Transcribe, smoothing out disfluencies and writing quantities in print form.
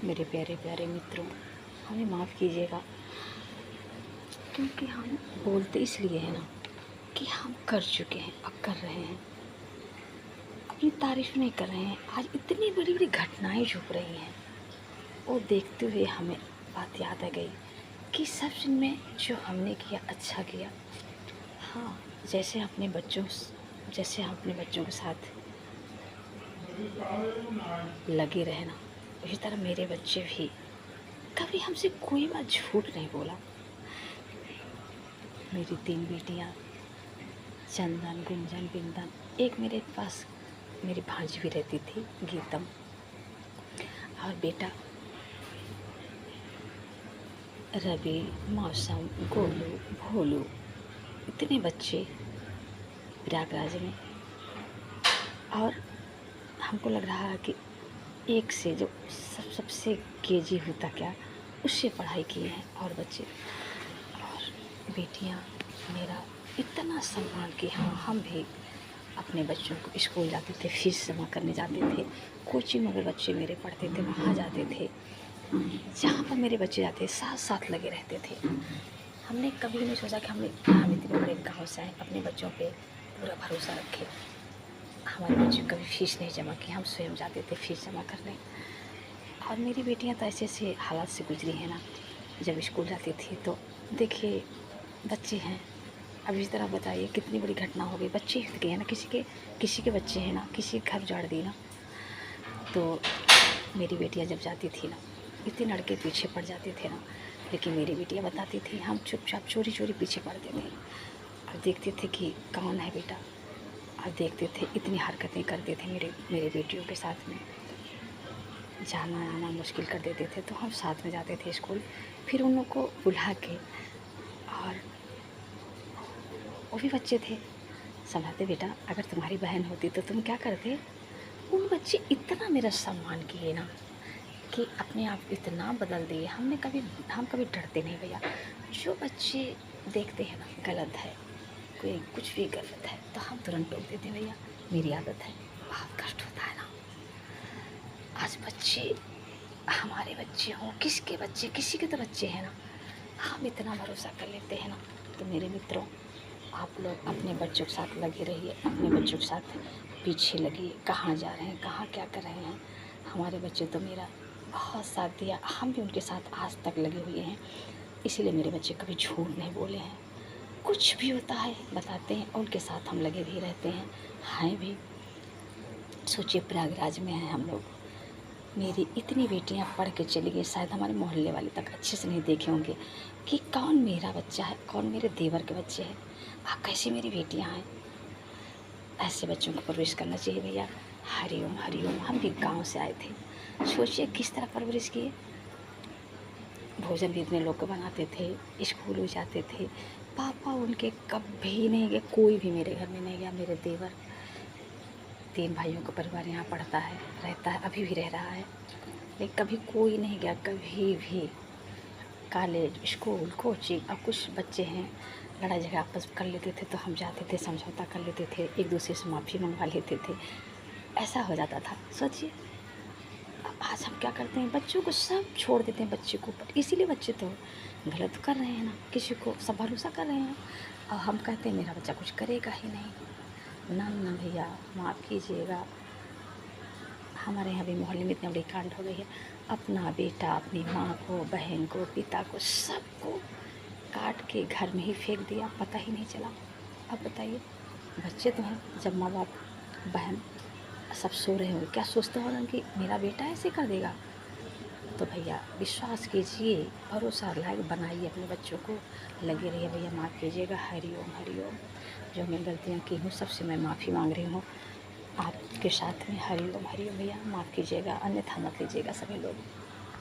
मेरे प्यारे प्यारे मित्रों, हमें माफ़ कीजिएगा, क्योंकि हम बोलते इसलिए हैं ना कि हम कर चुके हैं, अब कर रहे हैं, अपनी तारीफ़ नहीं कर रहे हैं। आज इतनी बड़ी बड़ी घटनाएं छुप रही हैं, वो देखते हुए हमें बात याद आ गई कि सच में जो हमने किया अच्छा किया। हाँ, जैसे हम अपने बच्चों के साथ लगे रहे ना, उसी तरह मेरे बच्चे भी कभी हमसे कोई बात झूठ नहीं बोला। मेरी 3 बेटियां, चंदन, गुंजन, बिंदन, एक मेरे पास मेरी भांजी भी रहती थी, गीतम, और बेटा रवि, मौसम, गोलू, भोलू, इतने बच्चे प्रयागराज में। और हमको लग रहा है कि एक से जो सबसे केजी होता क्या, उससे पढ़ाई किए हैं और बच्चे और बेटियां मेरा इतना सम्मान कि हाँ, हम भी अपने बच्चों को स्कूल जाते थे, फीस जमा करने जाते थे, कोचिंग में बच्चे मेरे पढ़ते थे, वहाँ जाते थे, जहाँ पर मेरे बच्चे जाते साथ साथ लगे रहते थे। हमने कभी नहीं सोचा कि हम इतने बड़े गाँव से आए, अपने बच्चों पे पूरा भरोसा रखे। हमारे बच्चे कभी फ़ीस नहीं जमा की, हम स्वयं जाते थे फ़ीस जमा करने। और मेरी बेटियां तो ऐसे ऐसे हालात से गुजरी हैं ना, जब स्कूल जाती थी तो देखिए बच्चे हैं, अब इस तरह बताइए कितनी बड़ी घटना हो गई। बच्चे हित गए हैं ना, किसी के बच्चे हैं ना, किसी के घर उजाड़ दी ना। तो मेरी बेटियां जब जाती थी ना, इतने लड़के पीछे पड़ जाते थे ना, लेकिन मेरी बेटियां बताती थी, हम चुपचाप चोरी चोरी पीछे पड़ते थे और देखते थे कि कौन है बेटा, और देखते थे इतनी हरकतें करते थे मेरे बेटियों के साथ में, जाना आना मुश्किल कर देते थे। तो हम साथ में जाते थे स्कूल, फिर उन लोग को बुला के, और वो भी बच्चे थे, समझाते बेटा अगर तुम्हारी बहन होती तो तुम क्या करते। उन बच्चे इतना मेरा सम्मान किए ना कि अपने आप इतना बदल दिए। हम कभी डरते नहीं भैया। जो बच्चे देखते हैं ना गलत है, कोई कुछ भी गलत है, तो हम तुरंत टोक देते भैया, मेरी आदत है। बहुत कष्ट होता है ना, आज बच्चे हमारे बच्चे हों, किसी के तो बच्चे हैं ना, हम इतना भरोसा कर लेते हैं ना। तो मेरे मित्रों, आप लोग अपने बच्चों के साथ लगे रहिए, अपने बच्चों के साथ पीछे लगिए, कहाँ जा रहे हैं, कहाँ क्या कर रहे हैं। हमारे बच्चे तो मेरा बहुत साथ दिया, हम भी उनके साथ आज तक लगे हुए हैं, इसीलिए मेरे बच्चे कभी झूठ नहीं बोले हैं। कुछ भी होता है बताते हैं, उनके साथ हम लगे भी रहते हैं भी। सोचिए प्रयागराज में हैं हम लोग, मेरी इतनी बेटियां पढ़ के चली गई, शायद हमारे मोहल्ले वाले तक अच्छे से नहीं देखे होंगे कि कौन मेरा बच्चा है, कौन मेरे देवर के बच्चे हैं। कैसी मेरी बेटियां हैं। ऐसे बच्चों को परवरिश करना चाहिए भैया। हरिओम हरिओम। हम भी गांव से आए थे, सोचिए किस तरह परवरिश किए। भोजन भी इतने लोग बनाते थे, स्कूल भी जाते थे। पापा उनके कभी नहीं गए, कोई भी मेरे घर में नहीं गया। मेरे देवर, 3 भाइयों का परिवार यहाँ पढ़ता है, रहता है, अभी भी रह रहा है, लेकिन कभी कोई नहीं गया, कभी भी। कॉलेज, स्कूल, कोचिंग, अब कुछ बच्चे हैं लड़ाई झगड़ा आपस कर लेते थे तो हम जाते थे, समझौता कर लेते थे, एक दूसरे से माफ़ी मंगवा लेते थे, ऐसा हो जाता था। सोचिए अब आज हम क्या करते हैं, बच्चों को सब छोड़ देते हैं बच्चे को ऊपर। इसीलिए बच्चे तो गलत कर रहे हैं ना, किसी को सब भरोसा कर रहे हैं, और हम कहते हैं मेरा बच्चा कुछ करेगा ही नहीं। ना ना भैया, माफ़ कीजिएगा। हमारे यहाँ भी मोहल्ले में इतनी बड़ी कांड हो गई है, अपना बेटा अपनी माँ को, बहन को, पिता को, सबको काट के घर में ही फेंक दिया, पता ही नहीं चला। अब बताइए, बच्चे तो हैं, जब माँ बाप, बहन सब सो रहे होंगे, क्या सोचते होंगे कि मेरा बेटा ऐसे कर देगा। तो भैया विश्वास कीजिए, भरोसा लायक बनाइए अपने बच्चों को, लगे रहिए भैया। माफ़ कीजिएगा। हरिओम हरिओम। जो मैं गलतियाँ की हूँ सबसे मैं माफ़ी मांग रही हूँ आपके साथ में। हरिओम हरिओम भैया, माफ़ कीजिएगा, अन्यथा मत लीजिएगा सभी लोग।